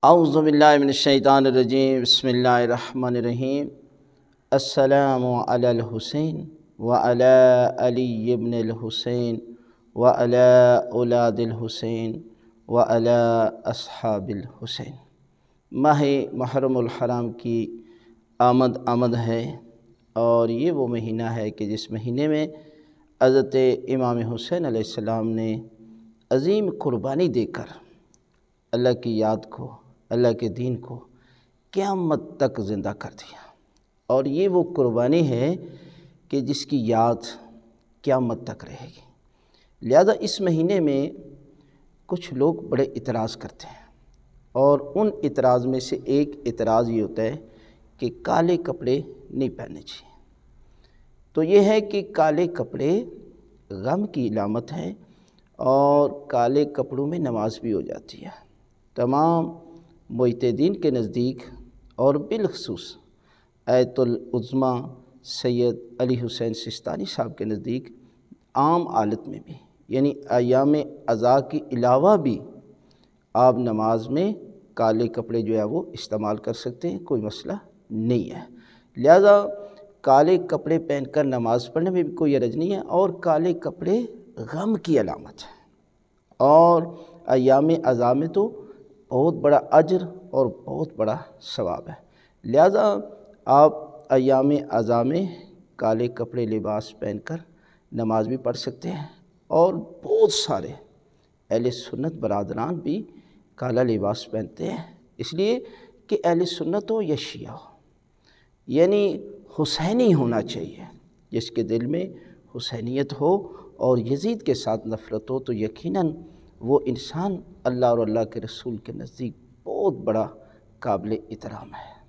اعوذ باللہ من الشیطان الرجیم بسم اللہ الرحمن الرحیم السلام علی الحسین وعلی علی ابن الحسین وعلی اولاد الحسین وعلی اصحاب الحسین۔ ماہ محرم الحرام کی آمد ہے اور یہ وہ مہینہ ہے کہ جس مہینے میں حضرت امام حسین علیہ السلام نے عظیم قربانی دے کر اللہ کی یاد کو، اللہ کے دین کو قیامت تک زندہ کر دیا، اور یہ وہ قربانی ہے کہ جس کی یاد قیامت تک رہے گی۔ لہذا اس مہینے میں کچھ لوگ بڑے اعتراض کرتے ہیں، اور ان اعتراض میں سے ایک اعتراض یہ ہوتا ہے کہ کالے کپڑے نہیں پہننے چاہیے۔ تو یہ ہے کہ کالے کپڑے غم کی علامت ہے، اور کالے کپڑوں میں نماز بھی ہو جاتی ہے۔ تمام مجتہدین کے نزدیک اور بالخصوص ایت العظمیٰ سید علی حسین سستانی صاحب کے نزدیک عام حالت میں بھی، یعنی ایام عزا کے علاوہ بھی آپ نماز میں کالے کپڑے جو ہے وہ استعمال کر سکتے ہیں، کوئی مسئلہ نہیں ہے۔ لہذا کالے کپڑے پہن کر نماز پڑھنے میں بھی کوئی حرج نہیں ہے، اور کالے کپڑے غم کی علامت ہے، اور ایام عزا میں تو بہت بڑا اجر اور بہت بڑا ثواب ہے۔ لہذا آپ ایام عزا میں کالے کپڑے لباس پہن کر نماز بھی پڑھ سکتے ہیں، اور بہت سارے اہل سنت برادران بھی کالا لباس پہنتے ہیں، اس لیے کہ اہل سنت ہو یا شیعہ ہو، یعنی حسینی ہونا چاہیے۔ جس کے دل میں حسینیت ہو اور یزید کے ساتھ نفرت ہو تو یقیناً وہ انسان اللہ اور اللہ کے رسول کے نزدیک بہت بڑا قابل احترام ہے۔